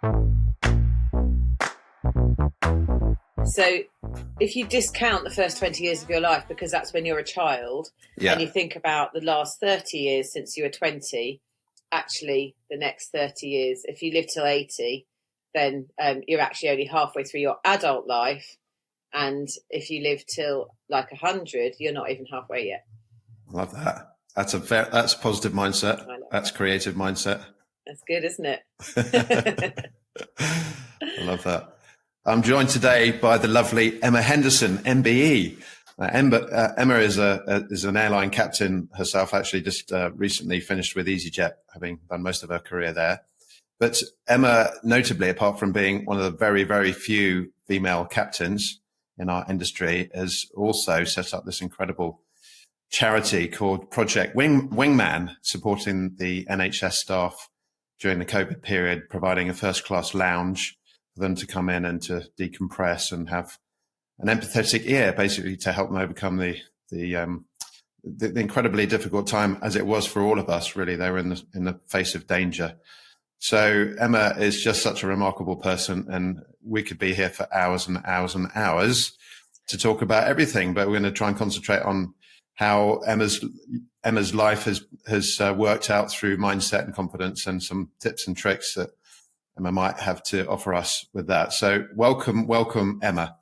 So if you discount the first 20 years of your life, because that's when you're a child, Yeah. and you think about the last 30 years since you were 20, actually the next 30 years, if you live till 80, then you're actually only halfway through your adult life. And if you live till like 100, you're not even halfway yet. I love that. That's a positive mindset. That's creative mindset. That's good, isn't it? I love that. I'm joined today by the lovely Emma Henderson, MBE. Emma is an airline captain herself, actually just recently finished with EasyJet, having done most of her career there. But Emma, notably, apart from being one of the very, very few female captains in our industry, has also set up this incredible charity called Project Wingman, supporting the NHS staff during the COVID period, providing a first-class lounge for them to come in and to decompress and have an empathetic ear, basically, to help them overcome the incredibly difficult time, as it was for all of us. Really, they were in the face of danger. So Emma is just such a remarkable person, and we could be here for hours and hours and hours to talk about everything. But we're going to try and concentrate on how Emma's life has worked out through mindset and confidence, and some tips and tricks that Emma might have to offer us with that. So welcome, Emma.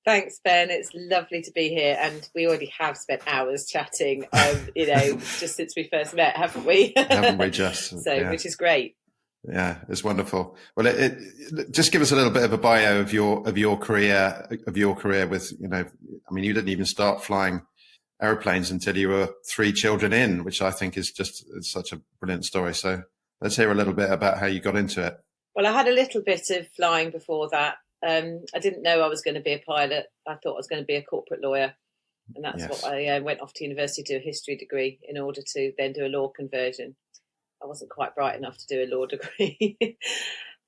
Thanks, Ben. It's lovely to be here, and we already have spent hours chatting. Just since we first met, haven't we? Haven't we just? So, yeah. Which is great. Yeah, it's wonderful. Well, it just give us a little bit of a bio of your career with, you didn't even start flying airplanes until you were 3 children in, which I think is just such a brilliant story. So let's hear a little bit about how you got into it. Well, I had a little bit of flying before that. I didn't know I was going to be a pilot. I thought I was going to be a corporate lawyer. And that's yes. What I went off to university to do a history degree in order to then do a law conversion. I wasn't quite bright enough to do a law degree.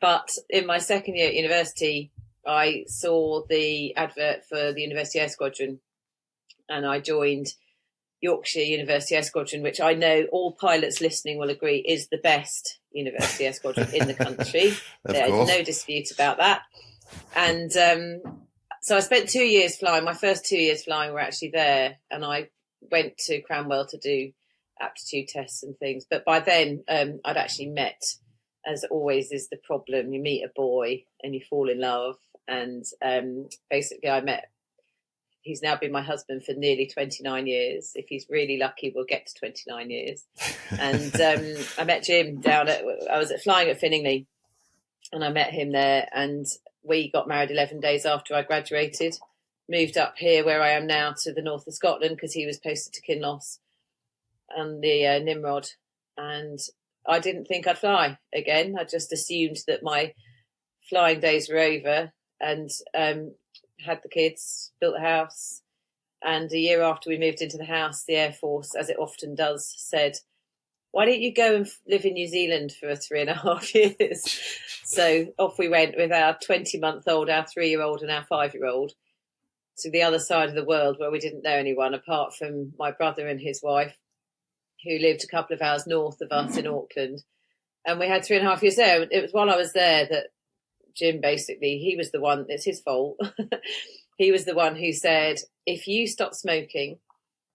But in my second year at university, I saw the advert for the University Air Squadron, and I joined Yorkshire University Air Squadron, which I know all pilots listening will agree is the best University Air Squadron in the country. There's no dispute about that. And so I spent 2 years flying. My first 2 years flying were actually there, and I went to Cranwell to do aptitude tests and things. But by then, I'd actually met, as always is the problem, you meet a boy and you fall in love. And basically I met, he's now been my husband for nearly 29 years. If he's really lucky, we'll get to 29 years. And I met Jim I was flying at Finningley, and I met him there, and we got married 11 days after I graduated, moved up here where I am now to the north of Scotland because he was posted to Kinloss and the Nimrod. And I didn't think I'd fly again. I just assumed that my flying days were over, and had the kids, built a house. And a year after we moved into the house, the Air Force, as it often does, said, why don't you go and live in New Zealand for 3.5 years? So off we went with our 20-month-old, our 3-year-old and our 5-year-old to the other side of the world, where we didn't know anyone apart from my brother and his wife, who lived a couple of hours north of us in Auckland. And we had 3.5 years there. It was while I was there that Jim, basically, he was the one, it's his fault. He was the one who said, if you stop smoking,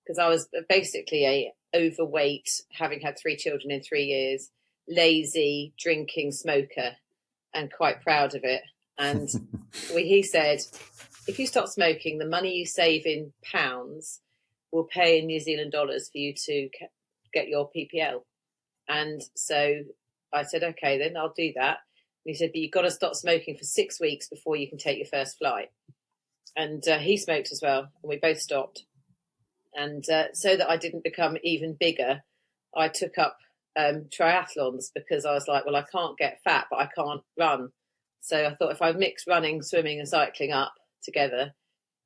because I was basically a overweight, having had 3 children in 3 years, lazy, drinking smoker, and quite proud of it. And he said, if you stop smoking, the money you save in pounds will pay in New Zealand dollars for you to get your PPL. And so I said, okay, then I'll do that. And he said, but you've got to stop smoking for 6 weeks before you can take your first flight. And he smoked as well, and we both stopped. And so that I didn't become even bigger, I took up triathlons, because I was like, well, I can't get fat, but I can't run. So I thought if I mix running, swimming and cycling up together,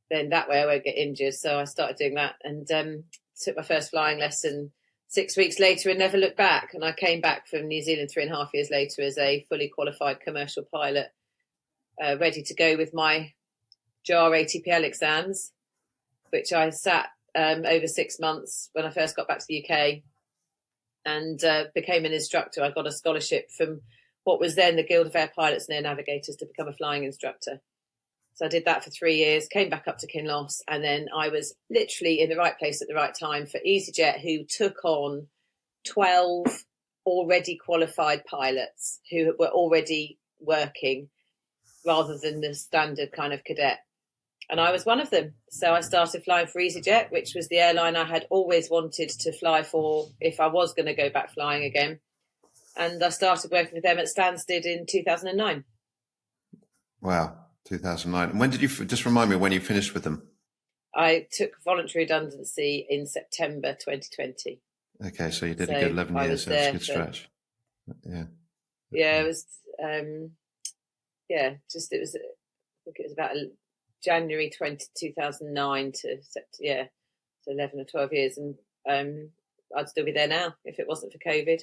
then that way I won't get injured. So I started doing that, and took my first flying lesson 6 weeks later and never looked back. And I came back from New Zealand 3.5 years later as a fully qualified commercial pilot, ready to go with my JAR ATPL exams, which I sat over 6 months when I first got back to the UK, and became an instructor. I got a scholarship from what was then the Guild of Air Pilots and Air Navigators to become a flying instructor. So I did that for 3 years, came back up to Kinloss, and then I was literally in the right place at the right time for EasyJet, who took on 12 already qualified pilots who were already working rather than the standard kind of cadet. And I was one of them. So I started flying for EasyJet, which was the airline I had always wanted to fly for if I was going to go back flying again. And I started working with them at Stansted in 2009. Wow, 2009. And when did you, just remind me when you finished with them? I took voluntary redundancy in September 2020. Okay, so you did a good 11 years, so it's a good stretch. Yeah. Yeah, it was, I think it was about January 2009 to, so 11 or 12 years. And I'd still be there now if it wasn't for COVID.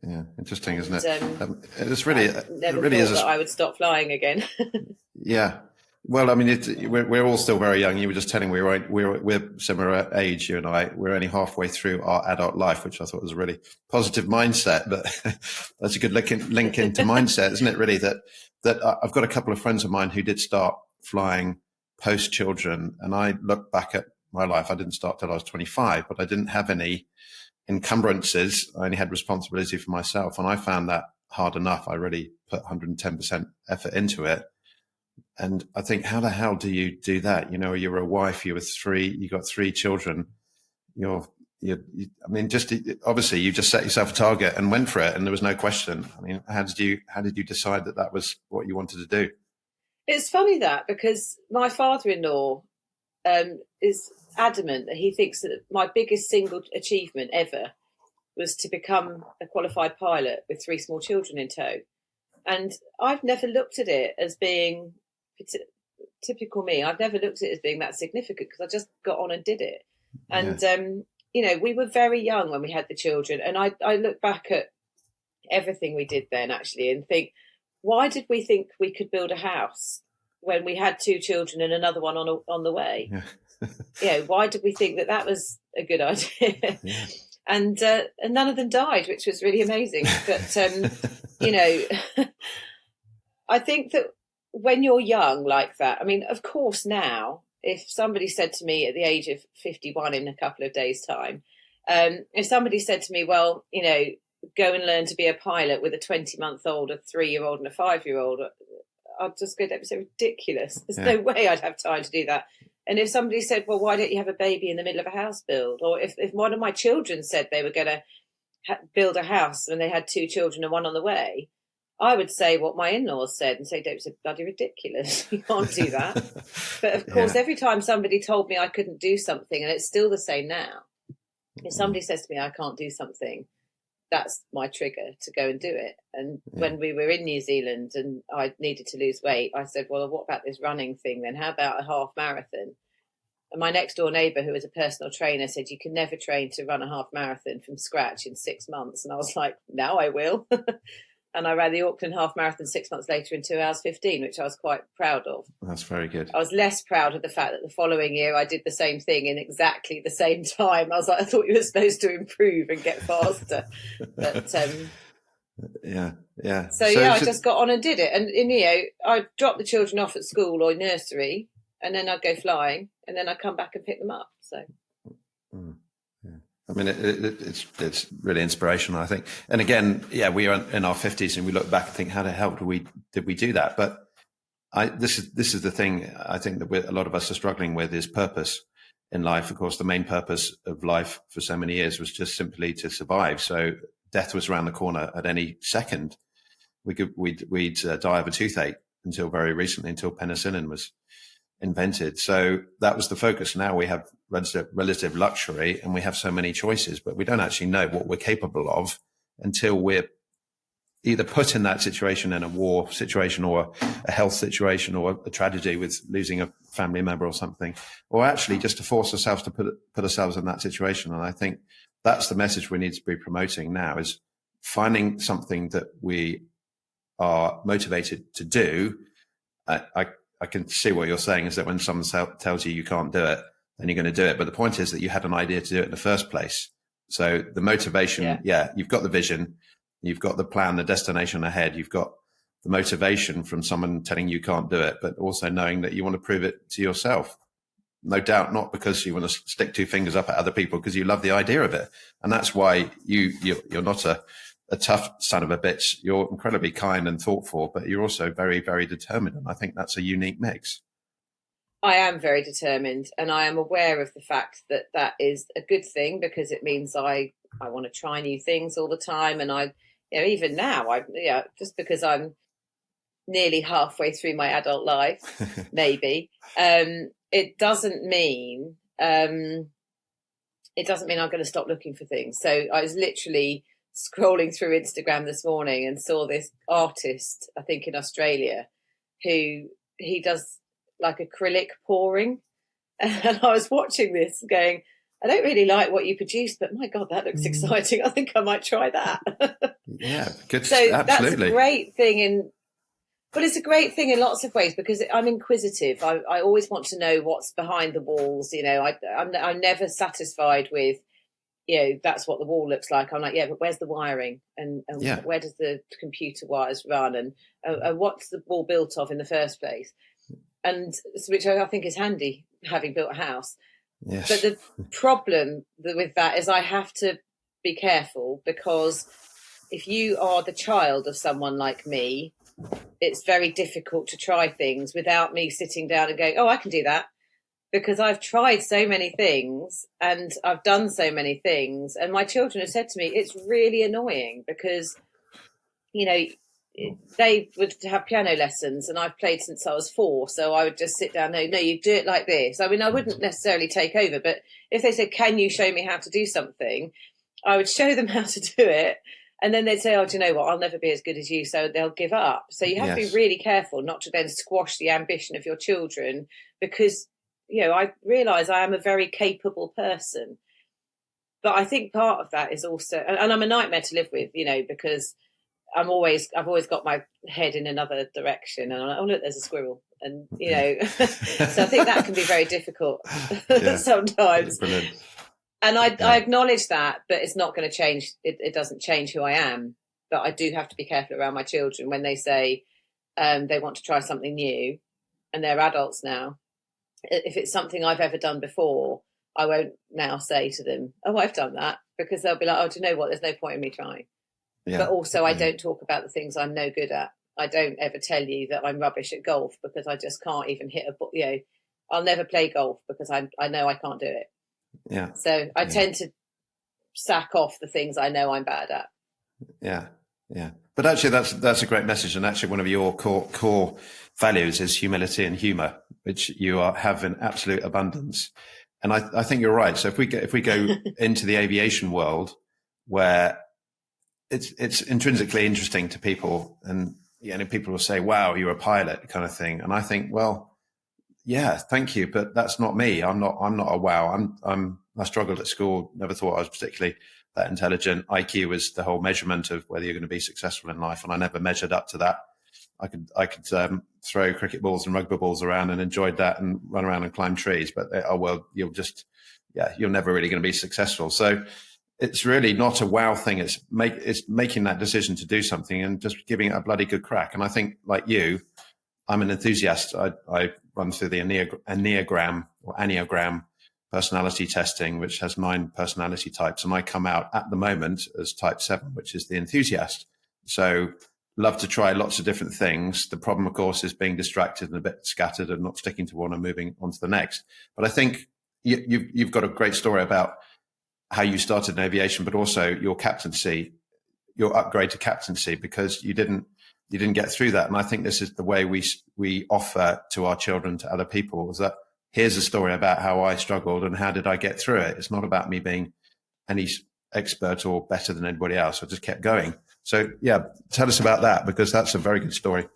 Yeah, interesting, isn't it? It's really, I never it really thought is. That I would stop flying again. Yeah. Well, I mean, we're all still very young. You were just telling me we're similar age, you and I. We're only halfway through our adult life, which I thought was a really positive mindset. But that's a good link into mindset, isn't it? Really, that I've got a couple of friends of mine who did start flying post children, and I look back at my life. I didn't start till I was 25, but I didn't have any encumbrances. I only had responsibility for myself, and I found that hard enough. I really put 110% effort into it. And I think, how the hell do you do that? You know, you're a wife, you got 3 children. I mean, just obviously you just set yourself a target and went for it, and there was no question. I mean, how did you decide that was what you wanted to do? It's funny that, because my father-in-law is adamant that he thinks that my biggest single achievement ever was to become a qualified pilot with 3 small children in tow. And I've never looked at it as being typical me. I've never looked at it as being that significant, because I just got on and did it. And, we were very young when we had the children. And I look back at everything we did then, actually, and think, why did we think we could build a house when we had 2 children and another one on the way? Yeah. Why did we think that was a good idea? Yeah. And none of them died, which was really amazing. But, I think that when you're young like that, I mean, of course, now, if somebody said to me at the age of 51 in a couple of days' time, if somebody said to me, well, go and learn to be a pilot with a 20-month-old, a 3-year-old and a 5-year-old, I'd just go, that'd be so ridiculous. There's no way I'd have time to do that. And if somebody said, well, why don't you have a baby in the middle of a house build? Or if one of my children said they were going to build a house and they had 2 children and one on the way, I would say what my in-laws said and say, don't, it's bloody ridiculous. You can't do that. But of course, every time somebody told me I couldn't do something, and it's still the same now, if somebody says to me I can't do something, that's my trigger to go and do it. And when we were in New Zealand and I needed to lose weight, I said, well, what about this running thing then? How about a half marathon? And my next door neighbour, who was a personal trainer, said, you can never train to run a half marathon from scratch in 6 months. And I was like, now I will. And I ran the Auckland Half Marathon 6 months later in 2 hours 15, which I was quite proud of. That's very good. I was less proud of the fact that the following year I did the same thing in exactly the same time. I was like, I thought you were supposed to improve and get faster. But So I just got on and did it. And I'd drop the children off at school or nursery, and then I'd go flying, and then I'd come back and pick them up. So. I mean, it's really inspirational, I think. And again, we are in our 50s and we look back and think, how the hell did we do that? But this is the thing I think that a lot of us are struggling with, is purpose in life. Of course, the main purpose of life for so many years was just simply to survive. So death was around the corner at any second. We'd die of a toothache until very recently, until penicillin was invented. So that was the focus. Now we have relative luxury and we have so many choices, but we don't actually know what we're capable of until we're either put in that situation, in a war situation or a health situation or a tragedy with losing a family member or something, or actually just to force ourselves to put ourselves in that situation. And I think that's the message we need to be promoting now, is finding something that we are motivated to do. I can see what you're saying, is that when someone tells you can't do it, then you're going to do it. But the point is that you had an idea to do it in the first place. So the motivation, you've got the vision, You've got the plan, the destination ahead. You've got the motivation from someone telling you can't do it, but also knowing that you want to prove it to yourself. No doubt, not because you want to stick two fingers up at other people, because you love the idea of it. And that's why you're not a tough son of a bitch. You're incredibly kind and thoughtful, but you're also very, very determined. And I think that's a unique mix. I am very determined, and I am aware of the fact that that is a good thing, because it means I want to try new things all the time. And even now, just because I'm nearly halfway through my adult life, maybe, it doesn't mean I'm going to stop looking for things. So I was literally scrolling through Instagram this morning and saw this artist, I think in Australia, he does like acrylic pouring. And I was watching this going, I don't really like what you produce, but my God, that looks exciting. I think I might try that. Yeah, good. So absolutely. That's a great thing but it's a great thing in lots of ways, because I'm inquisitive. I always want to know what's behind the walls. I'm never satisfied with, that's what the wall looks like. I'm like, yeah, but where's the wiring? And where does the computer wires run? And what's the wall built of in the first place? And which I think is handy, having built a house. Yes. But the problem with that is I have to be careful, because if you are the child of someone like me, it's very difficult to try things without me sitting down and going, oh, I can do that. Because I've tried so many things and I've done so many things. And my children have said to me, it's really annoying, because, they would have piano lessons, and I've played since I was 4. So I would just sit down, no, you do it like this. I mean, I wouldn't necessarily take over, but if they said, can you show me how to do something? I would show them how to do it. And then they'd say, oh, do you know what? I'll never be as good as you. So they'll give up. So you have to be really careful not to then squash the ambition of your children, because, I realise I am a very capable person. But I think part of that is also, and I'm a nightmare to live with, because I've always got my head in another direction, and I'm like, oh, look, there's a squirrel. And, so I think that can be very difficult sometimes. Brilliant. And I acknowledge that, but it's not going to change. It doesn't change who I am. But I do have to be careful around my children when they say they want to try something new, and they're adults now. If it's something I've ever done before, I won't now say to them, oh, I've done that, because they'll be like, oh, do you know what? There's no point in me trying. Yeah. But also I don't talk about the things I'm no good at. I don't ever tell you that I'm rubbish at golf, because I just can't even hit a ball. I'll never play golf because I know I can't do it. Yeah. So I tend to sack off the things I know I'm bad at. Yeah. Yeah. But actually that's a great message. And actually one of your core values is humility and humor, which you have in absolute abundance. And I think you're right. So if we go into the aviation world, where it's intrinsically interesting to people, and people will say, wow, you're a pilot, kind of thing. And I think, well, yeah, thank you, but that's not me. I'm not a wow. I struggled at school, never thought I was particularly that intelligent. IQ was the whole measurement of whether you're going to be successful in life, and I never measured up to that. I could throw cricket balls and rugby balls around and enjoyed that, and run around and climb trees, but you're never really going to be successful. So it's really not a wow thing. It's making that decision to do something and just giving it a bloody good crack. And I think, like you, I'm an enthusiast. I run through the Enneagram personality testing, which has 9 personality types. And I come out at the moment as type 7, which is the enthusiast. So love to try lots of different things. The problem, of course, is being distracted and a bit scattered and not sticking to one and moving on to the next. But I think you've got a great story about how you started in aviation, but also your captaincy, your upgrade to captaincy, because you didn't get through that. And I think this is the way we offer to our children, to other people, is that here's a story about how I struggled and how did I get through it. It's not about me being any expert or better than anybody else. I just kept going. So yeah, tell us about that, because that's a very good story.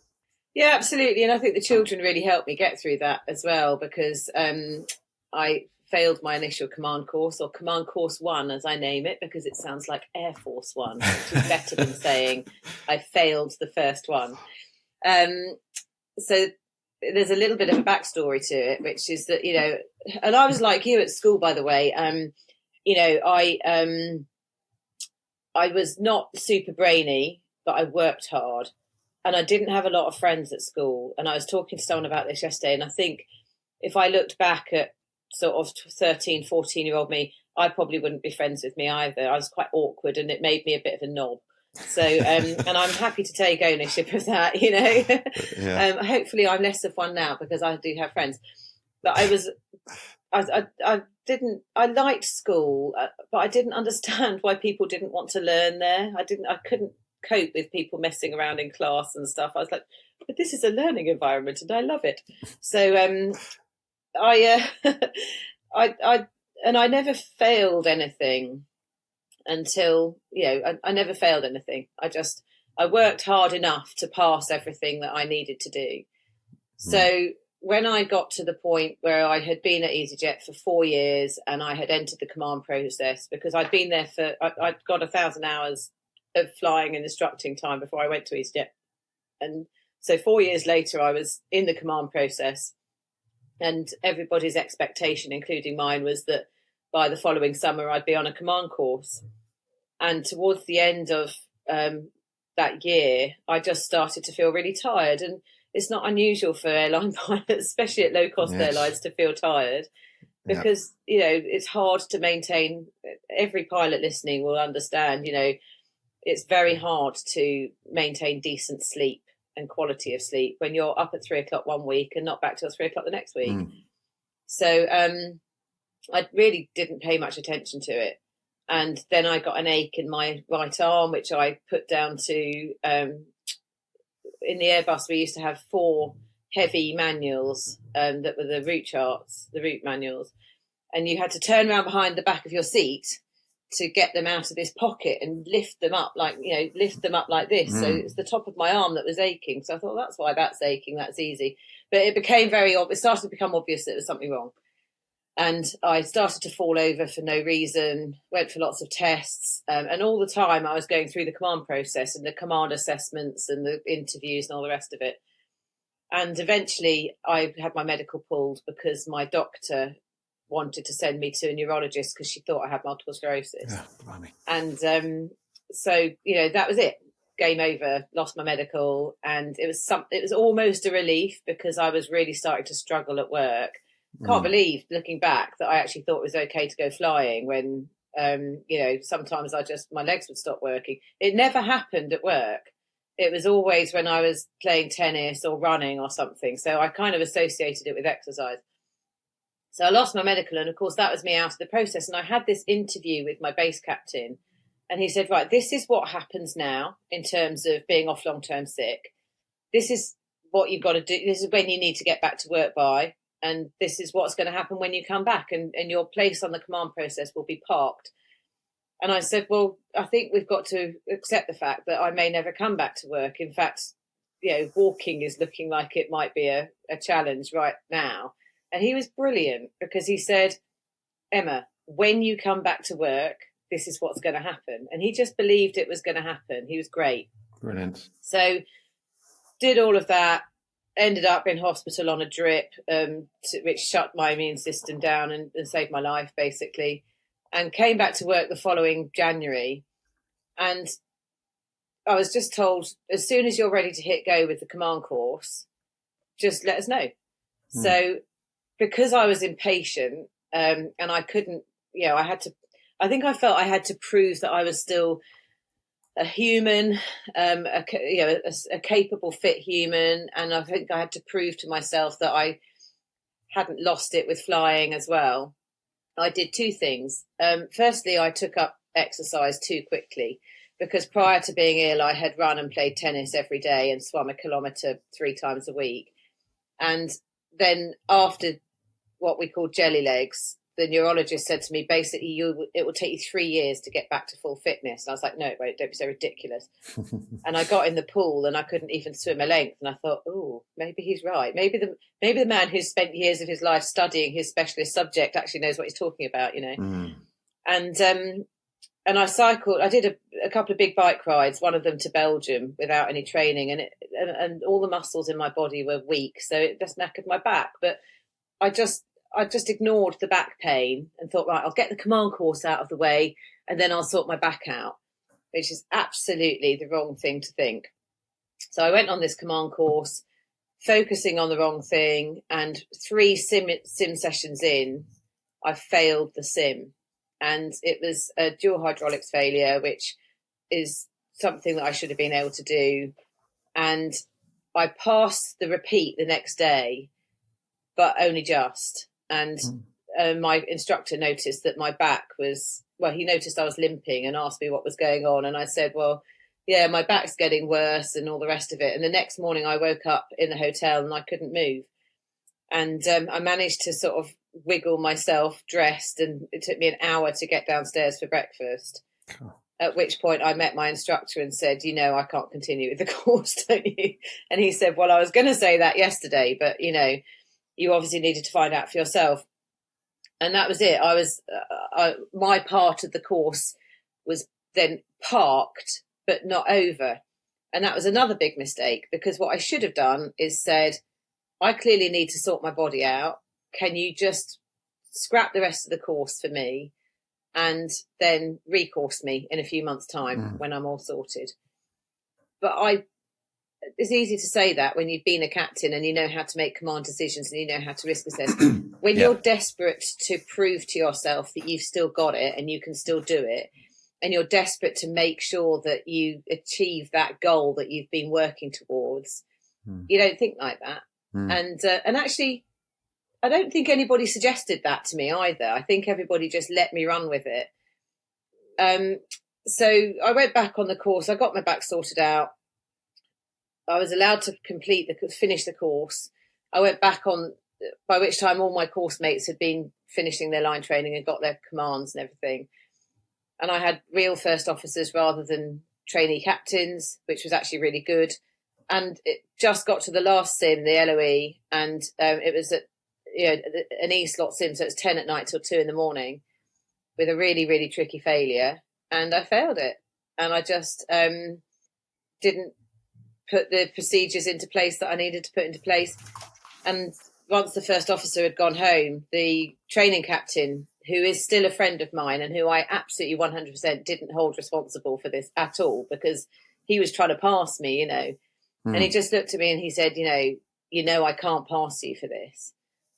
Yeah, absolutely. And I think the children really helped me get through that as well, because I failed my initial command course, or command course 1, as I name it, because it sounds like Air Force 1, which is better than saying I failed the first one. So there's a little bit of a backstory to it, which is that, and I was like you at school, by the way. I was not super brainy, but I worked hard. And I didn't have a lot of friends at school. And I was talking to someone about this yesterday. And I think if I looked back at sort of 13, 14-year-old me, I probably wouldn't be friends with me either. I was quite awkward and it made me a bit of a knob. So, and I'm happy to take ownership of that, you know. Yeah. Hopefully I'm less of one now because I do have friends. But I liked school, but I didn't understand why people didn't want to learn there. I couldn't cope with people messing around in class and stuff. I was like, but this is a learning environment and I love it. So I never failed anything until, I never failed anything. I worked hard enough to pass everything that I needed to do. So when I got to the point where I had been at EasyJet for 4 years and I had entered the command process, because I'd been there I'd got 1,000 hours of flying and instructing time before I went to EasyJet. And so 4 years later, I was in the command process, and everybody's expectation, including mine, was that by the following summer, I'd be on a command course. And towards the end of that year, I just started to feel really tired. And it's not unusual for airline pilots, especially at low-cost airlines, to feel tired because, it's hard to maintain. Every pilot listening will understand, it's very hard to maintain decent sleep and quality of sleep when you're up at 3 o'clock one week and not back till 3 o'clock the next week. So I really didn't pay much attention to it. And then I got an ache in my right arm, which I put down to, in the Airbus, we used to have 4 heavy manuals that were the route charts, the route manuals. And you had to turn around behind the back of your seat to get them out of this pocket and lift them up like this. So it's the top of my arm that was aching. So I thought, that's why that's aching. That's easy. But it became it started to become obvious that there was something wrong. And I started to fall over for no reason, went for lots of tests. And all the time I was going through the command process and the command assessments and the interviews and all the rest of it. And eventually I had my medical pulled because my doctor wanted to send me to a neurologist because she thought I had multiple sclerosis. And so, that was it. Game over, lost my medical. And it was almost a relief because I was really starting to struggle at work. Can't believe, looking back, that I actually thought it was okay to go flying when, sometimes my legs would stop working. It never happened at work. It was always when I was playing tennis or running or something. So I kind of associated it with exercise. So I lost my medical, and of course that was me out of the process. And I had this interview with my base captain, and he said, right, this is what happens now in terms of being off long-term sick. This is what you've got to do. This is when you need to get back to work by. And this is what's going to happen when you come back, and your place on the command process will be parked. And I said, well, I think we've got to accept the fact that I may never come back to work. In fact, walking is looking like it might be a challenge right now. And he was brilliant because he said, Emma, when you come back to work, this is what's going to happen. And he just believed it was going to happen. He was great. Brilliant. So did all of that. Ended up in hospital on a drip, which shut my immune system down and saved my life, basically. And came back to work the following January. And I was just told, as soon as you're ready to hit go with the command course, just let us know. So because I was impatient and I couldn't, I felt I had to prove that I was still a human, a capable, fit human. And I think I had to prove to myself that I hadn't lost it with flying as well. I did 2 things. Firstly, I took up exercise too quickly because prior to being ill, I had run and played tennis every day and swum a kilometre 3 times a week. And then after what we call jelly legs, the neurologist said to me, basically, it will take you 3 years to get back to full fitness. And I was like, no, wait, don't be so ridiculous. And I got in the pool and I couldn't even swim a length. And I thought, oh, maybe he's right. Maybe the man who's spent years of his life studying his specialist subject actually knows what he's talking about, And I cycled. I did a couple of big bike rides, one of them to Belgium without any training. And all the muscles in my body were weak. So it just knackered my back. But I just ignored the back pain and thought, right, I'll get the command course out of the way and then I'll sort my back out. which is absolutely the wrong thing to think. So I went on this command course, focusing on the wrong thing, and 3 sim sessions in, I failed the sim. And it was a dual hydraulics failure, which is something that I should have been able to do. And I passed the repeat the next day, but only just. And my instructor noticed that my back was, well, he noticed I was limping and asked me what was going on. And I said, well, yeah, my back's getting worse and all the rest of it. And the next morning I woke up in the hotel and I couldn't move. And I managed to sort of wiggle myself dressed, and it took me an hour to get downstairs for breakfast. Cool. At which point I met my instructor and said, you know, I can't continue with the course, don't you? And he said, well, I was going to say that yesterday, but, you know, you obviously needed to find out for yourself. And that was it. My part of the course was then parked, but not over. And that was another big mistake, because what I should have done is said, I clearly need to sort my body out. Can you just scrap the rest of the course for me and then recourse me in a few months' time when I'm all sorted? But it's easy to say that when you've been a captain and you know how to make command decisions and you know how to risk assess. When you're desperate to prove to yourself that you've still got it and you can still do it, and you're desperate to make sure that you achieve that goal that you've been working towards, you don't think like that. And actually, I don't think anybody suggested that to me either. I think everybody just let me run with it. So I went back on the course. I got my back sorted out. I was allowed to finish the course. I went back on, by which time all my course mates had been finishing their line training and got their commands and everything. And I had real first officers rather than trainee captains, which was actually really good. And it just got to the last sim, the LOE, and it was an E-slot sim, so it's 10 at night till 2 in the morning, with a really, really tricky failure, and I failed it. And I just didn't put the procedures into place that I needed to put into place. And once the first officer had gone home, the training captain, who is still a friend of mine and who I absolutely 100% didn't hold responsible for this at all, because he was trying to pass me, you know. And he just looked at me and he said, you know, I can't pass you for this.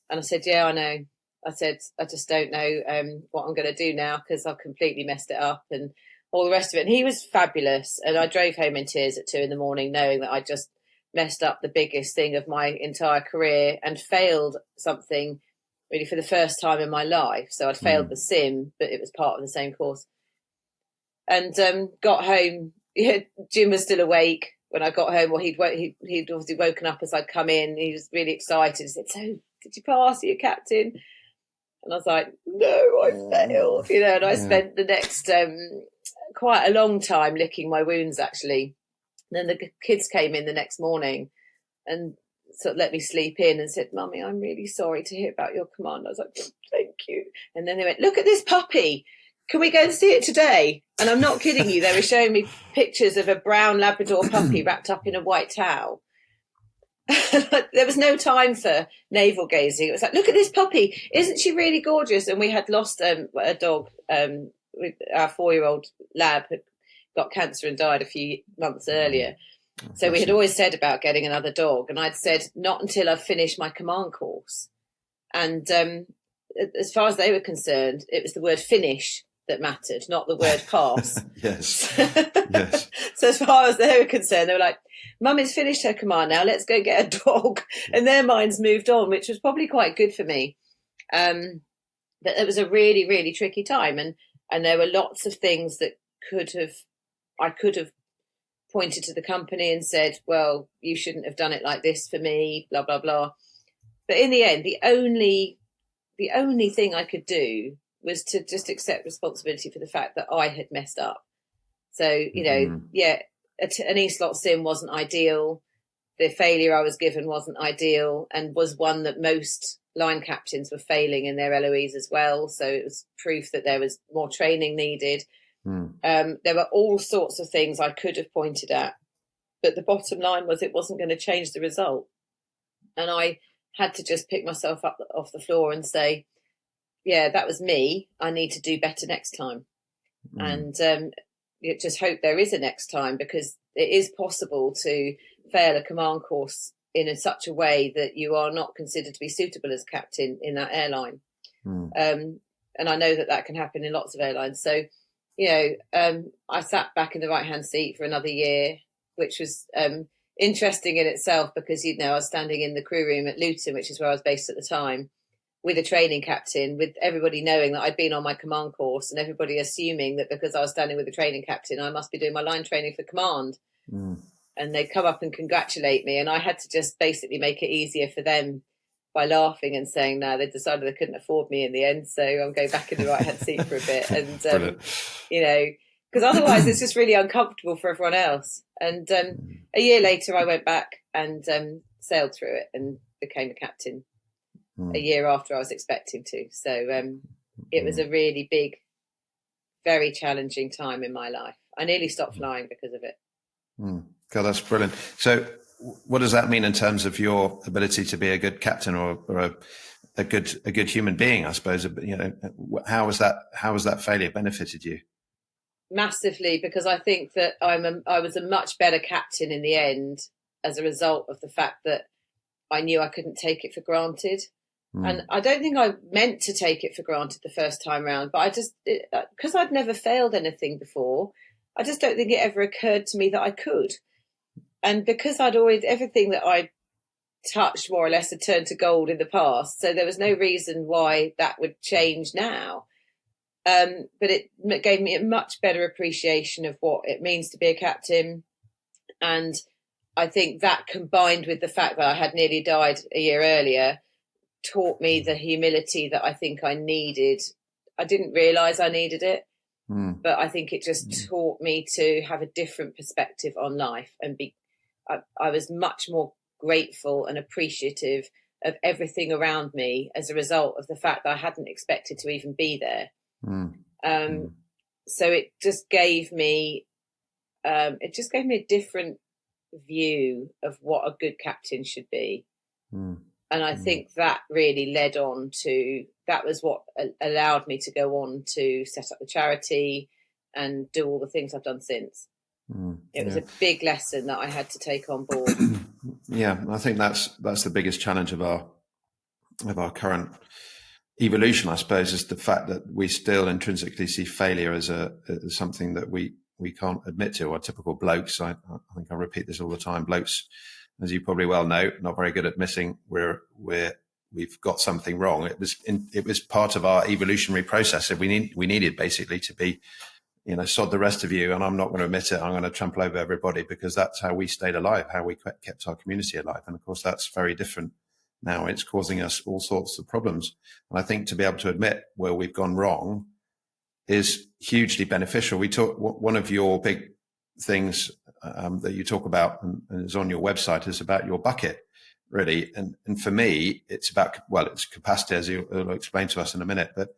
And I said, yeah, I know. I said, I just don't know what I'm going to do now, because I've completely messed it up and all the rest of it. And he was fabulous. And I drove home in tears at 2 in the morning, knowing that I just messed up the biggest thing of my entire career and failed something really for the first time in my life. So I'd failed the sim, but it was part of the same course. And got home. Jim was still awake when I got home. Well, he'd obviously woken up as I'd come in. He was really excited. He said, so did you pass, you captain? And I was like, no, I failed. And I spent the next quite a long time licking my wounds, actually. And then the kids came in the next morning and sort of let me sleep in and said, Mummy, I'm really sorry to hear about your command. I was like, thank you. And then they went, look at this puppy. Can we go and see it today? And I'm not kidding you. They were showing me pictures of a brown Labrador puppy wrapped up in a white towel. There was no time for navel gazing. It was like, look at this puppy. Isn't she really gorgeous? And we had lost a dog. Our 4-year-old lab had got cancer and died a few months earlier. So we had always said about getting another dog. And I'd said, not until I've finished my command course. And as far as they were concerned, it was the word finish that mattered, not the word pass. Yes. So as far as they were concerned, they were like, Mummy's finished her command now, let's go get a dog. And their minds moved on, which was probably quite good for me. But it was a really, really tricky time. And there were lots of things that I could have pointed to the company and said, well, you shouldn't have done it like this for me, blah, blah, blah. But in the end, the only thing I could do was to just accept responsibility for the fact that I had messed up. So, an E-slot sim wasn't ideal. The failure I was given wasn't ideal, and was one that most line captains were failing in their LOEs as well. So it was proof that there was more training needed. There were all sorts of things I could have pointed at, but the bottom line was it wasn't going to change the result. And I had to just pick myself up off the floor and say, yeah, that was me. I need to do better next time. And just hope there is a next time, because it is possible to fail a command course in such a way that you are not considered to be suitable as captain in that airline. And I know that can happen in lots of airlines. So, I sat back in the right-hand seat for another year, which was interesting in itself, because, I was standing in the crew room at Luton, which is where I was based at the time, with a training captain, with everybody knowing that I'd been on my command course, and everybody assuming that because I was standing with a training captain, I must be doing my line training for command. And they'd come up and congratulate me, and I had to just basically make it easier for them by laughing and saying, no, they decided they couldn't afford me in the end, so I'm going back in the right-hand seat for a bit. And, because otherwise it's just really uncomfortable for everyone else. And a year later, I went back and sailed through it and became a captain a year after I was expecting to. So it was a really big, very challenging time in my life. I nearly stopped flying because of it. God, that's brilliant. So what does that mean in terms of your ability to be a good captain or a good human being, I suppose? How has that failure benefited you? Massively, because I think that I was a much better captain in the end as a result of the fact that I knew I couldn't take it for granted. And I don't think I meant to take it for granted the first time round, but because I'd never failed anything before, I just don't think it ever occurred to me that I could. And because everything that I touched more or less had turned to gold in the past, so there was no reason why that would change now. But it gave me a much better appreciation of what it means to be a captain. And I think that, combined with the fact that I had nearly died a year earlier, taught me the humility that I think I needed. I didn't realise I needed it, but I think it just taught me to have a different perspective on life, and I was much more grateful and appreciative of everything around me as a result of the fact that I hadn't expected to even be there. So it just gave me a different view of what a good captain should be. And I think that really led on to, that was what allowed me to go on to set up the charity and do all the things I've done since. It was a big lesson that I had to take on board. Yeah, I think that's the biggest challenge of our current evolution, I suppose, is the fact that we still intrinsically see failure as something that we can't admit to. Or typical blokes, I think I repeat this all the time, blokes, as you probably well know, not very good at admitting we've got something wrong. It was part of our evolutionary process. We needed basically to be, sod the rest of you, and I'm not going to admit it. I'm going to trample over everybody, because that's how we stayed alive, how we kept our community alive. And of course, that's very different now. It's causing us all sorts of problems. And I think to be able to admit where we've gone wrong is hugely beneficial. One of your big things that you talk about and is on your website is about your bucket, really. And for me, it's about, it's capacity, as you'll explain to us in a minute. But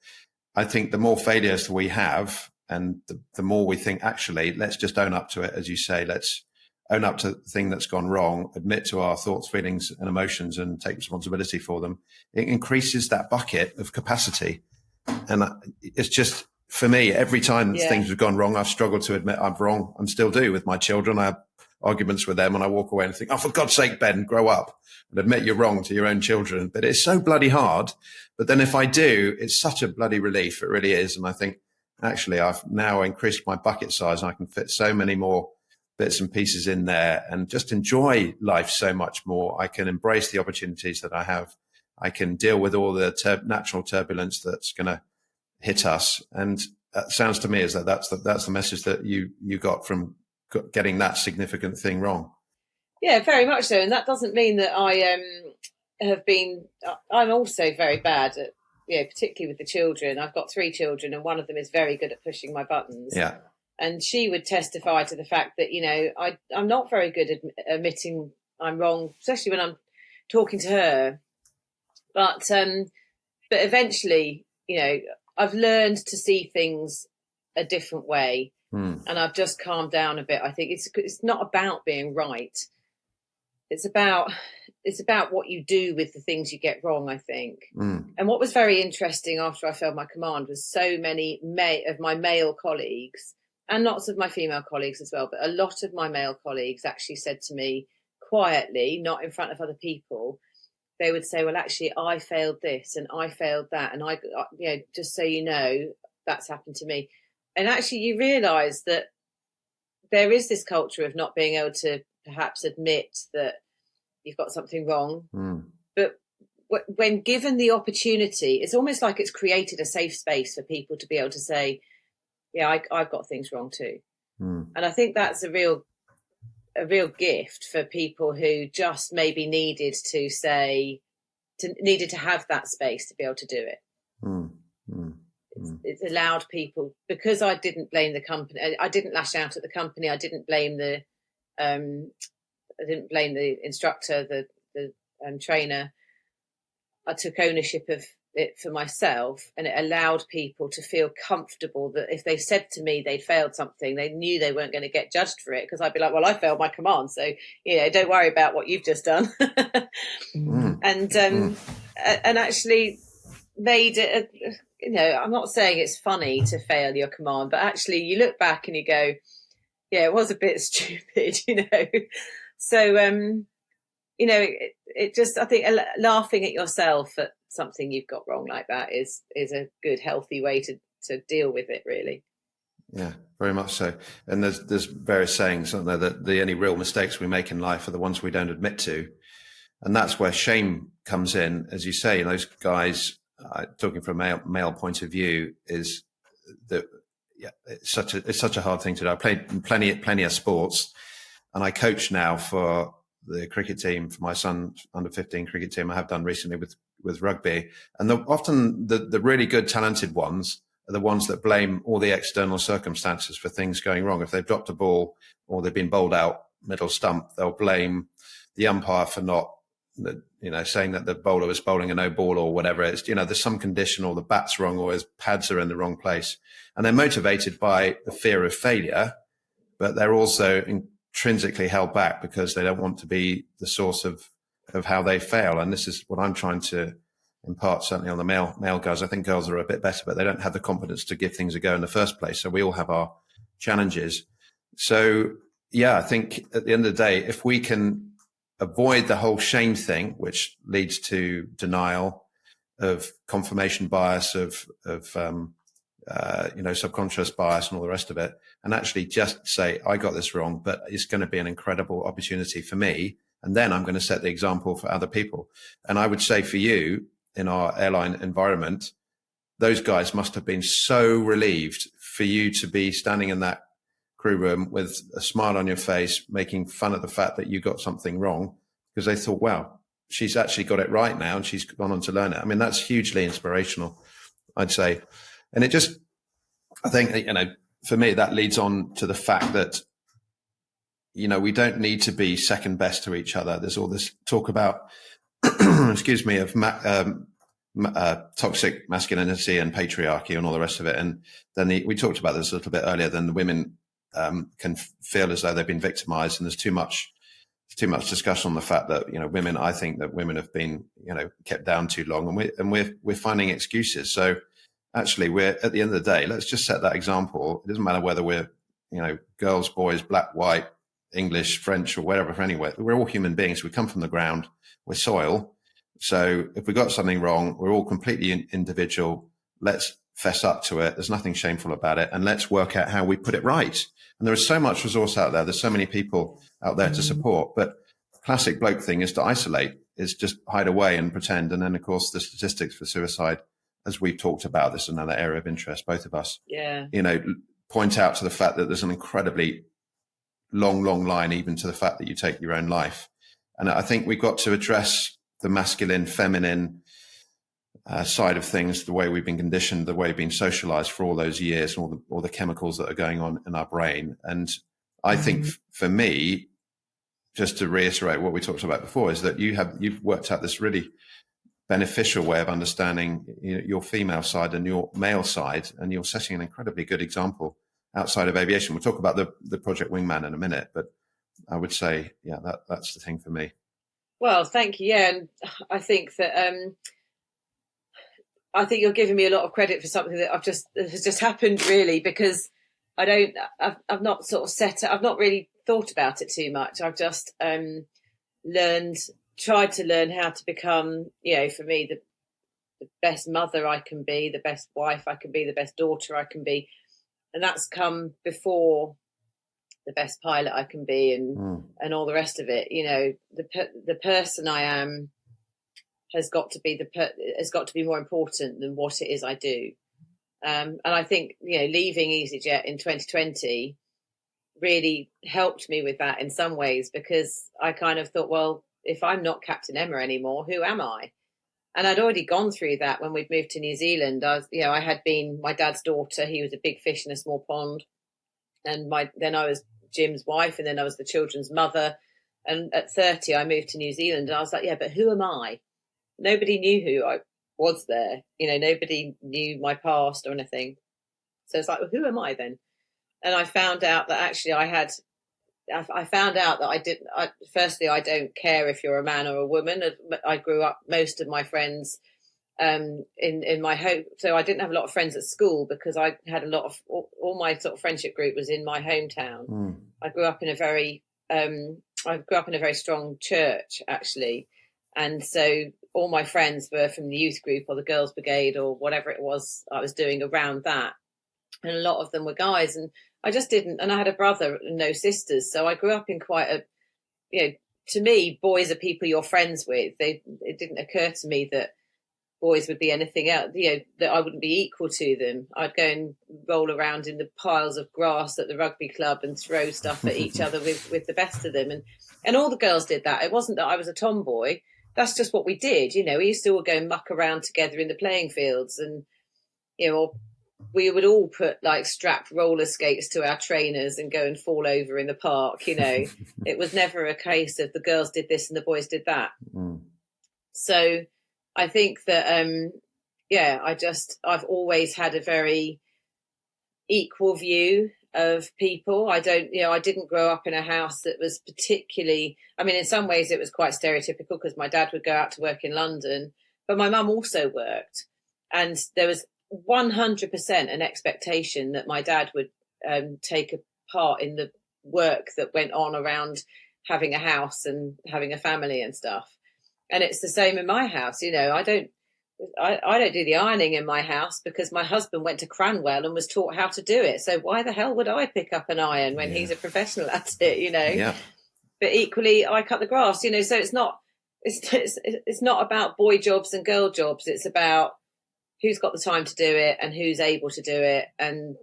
I think the more failures we have, and the more we think, actually, let's just own up to it. As you say, let's own up to the thing that's gone wrong, admit to our thoughts, feelings and emotions, and take responsibility for them. It increases that bucket of capacity. And it's just, for me, every time things have gone wrong, I've struggled to admit I'm wrong. I still do with my children. I have arguments with them and I walk away and think, oh, for God's sake, Ben, grow up and admit you're wrong to your own children. But it's so bloody hard. But then if I do, it's such a bloody relief. It really is. And I think, actually, I've now increased my bucket size and I can fit so many more bits and pieces in there and just enjoy life so much more. I can embrace the opportunities that I have. I can deal with all the natural turbulence that's going to hit us. And that sounds to me as though that's the message that you got from getting that significant thing wrong. Yeah, very much so. And that doesn't mean that I'm also very bad at, particularly with the children. I've got 3 children and one of them is very good at pushing my buttons. Yeah. And she would testify to the fact that, I'm not very good at admitting I'm wrong, especially when I'm talking to her. But eventually, I've learned to see things a different way, and I've just calmed down a bit. I think it's not about being right. It's about what you do with the things you get wrong, I think. And what was very interesting after I failed my command was so many of my male colleagues and lots of my female colleagues as well, but a lot of my male colleagues actually said to me quietly, not in front of other people, they would say, well, actually, I failed this and I failed that. And just so you know, that's happened to me. And actually, you realise that there is this culture of not being able to perhaps admit that you've got something wrong. But when given the opportunity, it's almost like it's created a safe space for people to be able to say, yeah, I've got things wrong too. And I think that's a real gift for people who just maybe needed to have that space to be able to do it. It's allowed people, because I didn't blame the company. I didn't lash out at the company. I didn't blame the instructor, the trainer. I took ownership of it for myself, and it allowed people to feel comfortable that if they said to me they'd failed something, they knew they weren't going to get judged for it, because I'd be like, well, I failed my command, so don't worry about what you've just done. And actually made it I'm not saying it's funny to fail your command, but actually you look back and you go, yeah, it was a bit stupid. So it just, I think laughing at yourself at something you've got wrong like that is a good, healthy way to deal with it, really. Yeah, very much so. And there's various sayings, aren't there, that the only real mistakes we make in life are the ones we don't admit to. And that's where shame comes in. As you say, those guys, talking from a male point of view, is that, it's such a hard thing to do. I played plenty of sports, and I coach now for the cricket team, for my son's under 15 cricket team. I have done recently with rugby. And often the really good, talented ones are the ones that blame all the external circumstances for things going wrong. If they've dropped a ball or they've been bowled out middle stump, they'll blame the umpire for not, saying that the bowler was bowling a no ball or whatever. It's, there's some condition, or the bat's wrong, or his pads are in the wrong place. And they're motivated by the fear of failure, but they're also intrinsically held back because they don't want to be the source of how they fail. And this is what I'm trying to impart, certainly on the male guys. I think girls are a bit better, but they don't have the confidence to give things a go in the first place. So we all have our challenges. So yeah, I think at the end of the day, if we can avoid the whole shame thing, which leads to denial, of confirmation bias, of subconscious bias and all the rest of it, and actually just say, I got this wrong, but it's going to be an incredible opportunity for me. And then I'm going to set the example for other people. And I would say for you, in our airline environment, those guys must have been so relieved for you to be standing in that crew room with a smile on your face, making fun of the fact that you got something wrong, because they thought, wow, she's actually got it right now and she's gone on to learn it. I mean, that's hugely inspirational, I'd say. And it just, I think, for me, that leads on to the fact that, we don't need to be second best to each other. There's all this talk about, excuse me, of toxic masculinity and patriarchy and all the rest of it. And then we talked about this a little bit earlier. Then the women can feel as though they've been victimized, and there's too much discussion on the fact that women. I think that women have been kept down too long, and we're finding excuses. So actually, we're at the end of the day, let's just set that example. It doesn't matter whether we're girls, boys, black, white, English, French, or whatever. Anyway, we're all human beings. We come from the ground. We're soil. So if we got something wrong, we're all completely individual. Let's fess up to it. There's nothing shameful about it. And let's work out how we put it right. And there is so much resource out there. There's so many people out there to support. But classic bloke thing is to isolate, is just hide away and pretend. And then, of course, the statistics for suicide, as we've talked about, this is another area of interest, both of us, point out to the fact that there's an incredibly long line, even to the fact that you take your own life. And I think we've got to address the masculine, feminine side of things, the way we've been conditioned, the way we've been socialized for all those years, all the chemicals that are going on in our brain. And I think for me, just to reiterate what we talked about before, is that you've worked out this really beneficial way of understanding your female side and your male side, and you're setting an incredibly good example outside of aviation. We'll talk about the Project Wingman in a minute, but I would say, yeah, that's the thing for me. Well, thank you. Yeah, and I think that I think you're giving me a lot of credit for something that has just happened, really, because I've not sort of I've not really thought about it too much. I've just tried to learn how to become, for me, the best mother I can be, the best wife I can be, the best daughter I can be. And that's come before the best pilot I can be and all the rest of it. The person I am has got to be more important than what it is I do. And I think, leaving EasyJet in 2020 really helped me with that in some ways, because I kind of thought, well, if I'm not Captain Emma anymore, who am I? And I'd already gone through that when we'd moved to New Zealand. I had been my dad's daughter. He was a big fish in a small pond. And then I was Jim's wife, and then I was the children's mother. And at 30, I moved to New Zealand, and I was like, yeah, but who am I? Nobody knew who I was there. Nobody knew my past or anything. So it's like, well, who am I then? And I found out that actually I found out that I didn't. Firstly, I don't care if you're a man or a woman. I grew up, most of my friends in my home. So I didn't have a lot of friends at school, because I had a lot of, all my sort of friendship group was in my hometown. I grew up in a very strong church, actually. And so all my friends were from the youth group or the girls' brigade or whatever it was I was doing around that. And a lot of them were guys. And I just didn't. And I had a brother and no sisters. So I grew up in quite to me, boys are people you're friends with. It didn't occur to me that boys would be anything else, that I wouldn't be equal to them. I'd go and roll around in the piles of grass at the rugby club and throw stuff at each other with the best of them. And all the girls did that. It wasn't that I was a tomboy. That's just what we did. We used to all go and muck around together in the playing fields, and, we would all put like strapped roller skates to our trainers and go and fall over in the park. It was never a case of the girls did this and the boys did that. So I think that, I've always had a very equal view of people. I didn't grow up in a house that was particularly, in some ways it was quite stereotypical, because my dad would go out to work in London, but my mum also worked. And there was 100% an expectation that my dad would take a part in the work that went on around having a house and having a family and stuff. And it's the same in my house. I don't do the ironing in my house, because my husband went to Cranwell and was taught how to do it. So why the hell would I pick up an iron when he's a professional at it, Yeah. But equally, I cut the grass, so it's not about boy jobs and girl jobs. It's about who's got the time to do it and who's able to do it. And,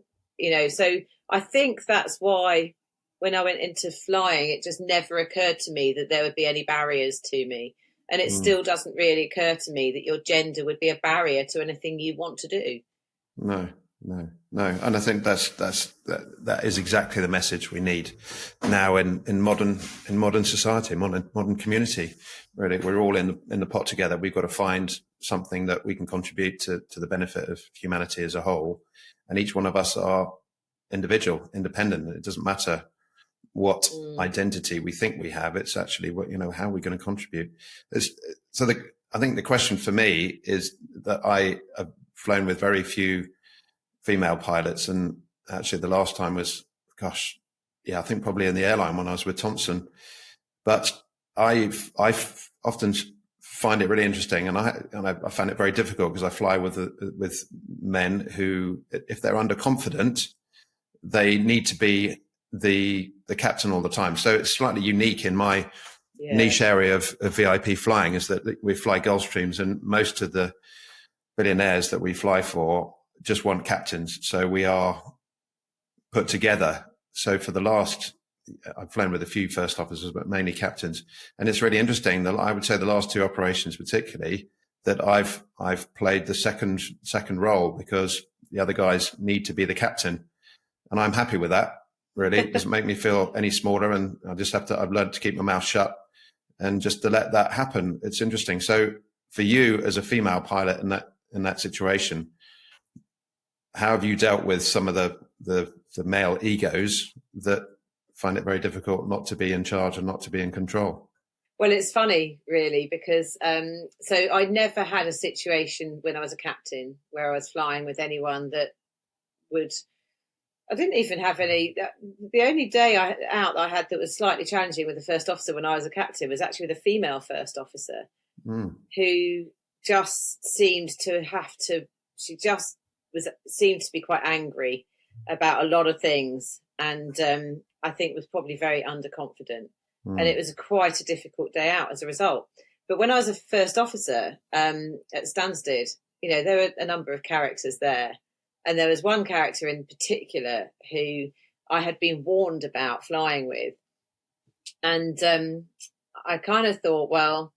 so I think that's why when I went into flying, it just never occurred to me that there would be any barriers to me. And it still doesn't really occur to me that your gender would be a barrier to anything you want to do. No. And I think that is exactly the message we need now in modern society, modern community. Really, we're all in the pot together. We've got to find something that we can contribute to the benefit of humanity as a whole. And each one of us are independent. It doesn't matter what identity we think we have. It's actually what, how we're going to contribute. I think the question for me is that I have flown with very few female pilots, and actually the last time was, I think probably in the airline when I was with Thompson. But I often find it really interesting, and I find it very difficult, because I fly with men who, if they're underconfident, they need to be the captain all the time. So it's slightly unique in my niche area of VIP flying, is that we fly Gulfstreams, and most of the billionaires that we fly for just want captains. So we are put together. So for the last, I've flown with a few first officers, but mainly captains. And it's really interesting that I would say the last two operations particularly, that I've played the second role, because the other guys need to be the captain. And I'm happy with that. Really, it doesn't make me feel any smaller. And I've learned to keep my mouth shut and just to let that happen. It's interesting. So for you as a female pilot in that situation, how have you dealt with some of the male egos that find it very difficult not to be in charge and not to be in control? Well, it's funny, really, because so I never had a situation when I was a captain where I was flying with anyone that would I didn't even have any. The only day out I had that was slightly challenging with the first officer when I was a captain was actually with a female first officer who just seemed to have to. She just seemed to be quite angry about a lot of things, and I think was probably very underconfident. And it was quite a difficult day out as a result. But when I was a first officer at Stansted, there were a number of characters there. And there was one character in particular who I had been warned about flying with. And I kind of thought, well,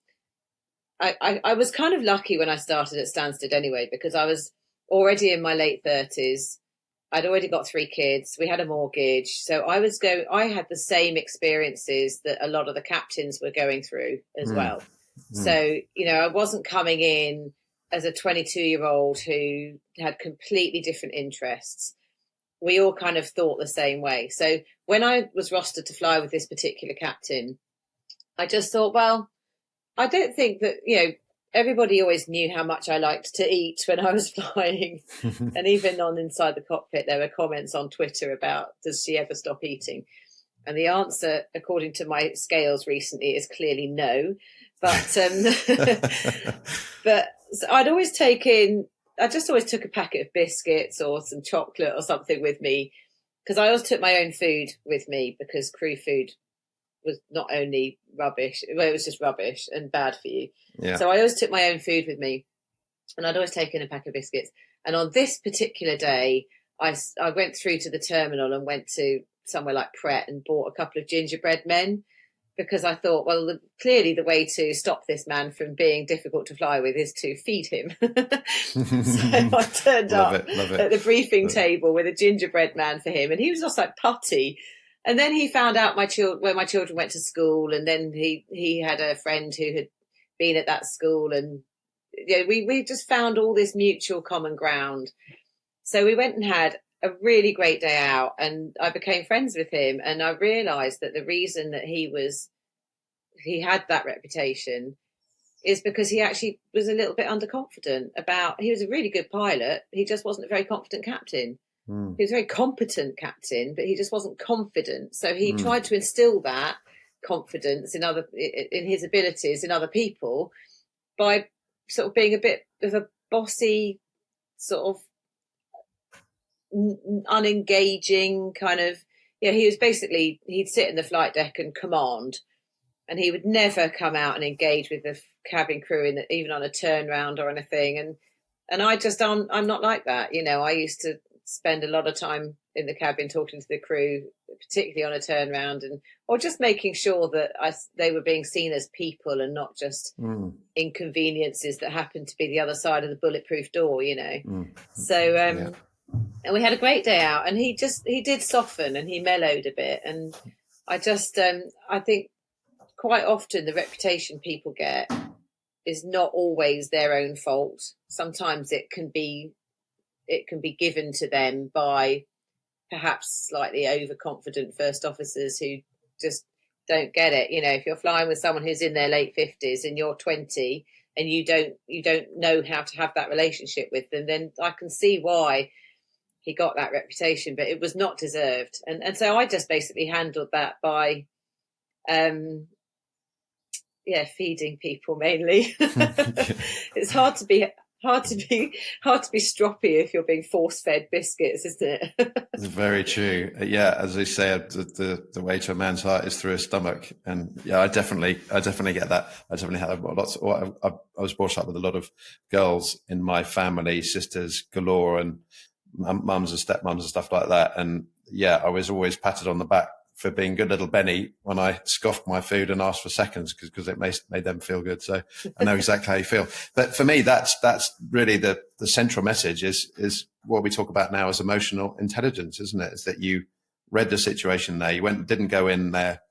I was kind of lucky when I started at Stansted anyway, because I was already in my late 30s. I'd already got 3 kids. We had a mortgage. So I had the same experiences that a lot of the captains were going through as well. So, I wasn't coming in as a 22-year-old who had completely different interests. We all kind of thought the same way. So when I was rostered to fly with this particular captain, I just thought, well, I don't think that, everybody always knew how much I liked to eat when I was flying. And even on Inside the Cockpit, there were comments on Twitter about, does she ever stop eating? And the answer, according to my scales recently, is clearly no. But but I just always took a packet of biscuits or some chocolate or something with me, because I always took my own food with me, because crew food was not only rubbish, well, it was just rubbish and bad for you. Yeah. So I always took my own food with me, and I'd always taken a pack of biscuits. And on this particular day, I went through to the terminal and went to somewhere like Pret and bought a couple of gingerbread men, because I thought, well, clearly the way to stop this man from being difficult to fly with is to feed him. So I turned up at the briefing table with a gingerbread man for him, and he was just like putty. And then he found out where my children went to school, and then he had a friend who had been at that school, and we just found all this mutual common ground. So we went and had a really great day out, and I became friends with him, and I realised that the reason that he had that reputation is because he actually was a little bit underconfident he was a really good pilot, he just wasn't a very confident captain. He was a very competent captain, but he just wasn't confident. So he tried to instill that confidence in his abilities in other people by sort of being a bit of a bossy, sort of unengaging kind of. He was basically, he'd sit in the flight deck and command, and he would never come out and engage with the cabin crew even on a turnaround or anything. And I'm not like that. I used to spend a lot of time in the cabin talking to the crew, particularly on a turnaround, or just making sure that they were being seen as people and not just inconveniences that happened to be the other side of the bulletproof door, So and we had a great day out, and he did soften and he mellowed a bit. And I think quite often the reputation people get is not always their own fault. Sometimes it can be given to them by perhaps slightly overconfident first officers who just don't get it. If you're flying with someone who's in their late 50s and you're 20 and you don't know how to have that relationship with them, then I can see why he got that reputation, but it was not deserved. And so I just basically handled that by feeding people mainly. It's hard to be stroppy if you're being force-fed biscuits, isn't it? It's very true. Yeah, as they say, the way to a man's heart is through his stomach. And yeah, I definitely get that. I definitely had lots. I was brought up with a lot of girls in my family, sisters galore, and mums and stepmums and stuff like that. And yeah, I was always patted on the back for being good little Benny when I scoffed my food and asked for seconds, because it made them feel good. So I know exactly how you feel. But for me, that's really the central message is what we talk about now as emotional intelligence, isn't it? Is that you read the situation there. You didn't go in there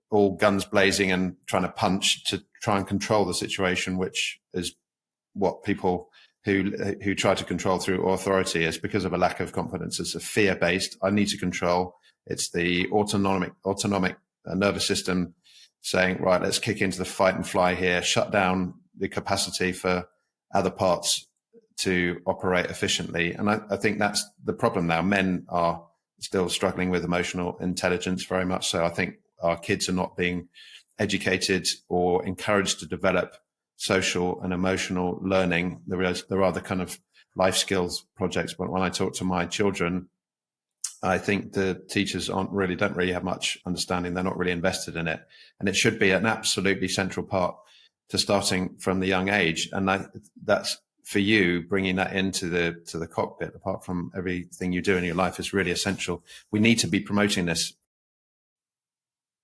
all guns blazing and trying to punch to try and control the situation, which is what people who try to control through authority is, because of a lack of confidence. It's a fear-based, I need to control. It's the autonomic nervous system saying, right, let's kick into the fight and fly here, shut down the capacity for other parts to operate efficiently. And I think that's the problem now. Men are still struggling with emotional intelligence, very much so. I think our kids are not being educated or encouraged to develop social and emotional learning. There are the kind of life skills projects, but when I talk to my children, I think the teachers don't really have much understanding. They're not really invested in it, and it should be an absolutely central part to starting from the young age. And that's for you, bringing that into the cockpit, apart from everything you do in your life, is really essential. We need to be promoting this.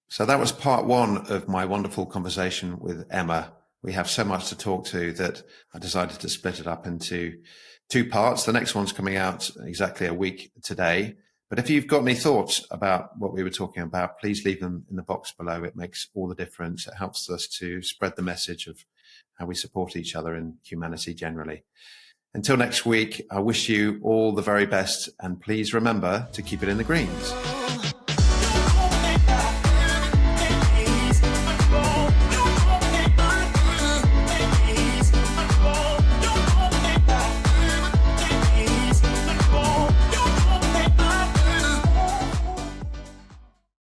So that was part one of my wonderful conversation with Emma. We have so much to talk to that I decided to split it up into 2 parts. The next one's coming out exactly a week today. But if you've got any thoughts about what we were talking about, please leave them in the box below. It makes all the difference. It helps us to spread the message of how we support each other and humanity generally. Until next week, I wish you all the very best, and please remember to keep it in the greens.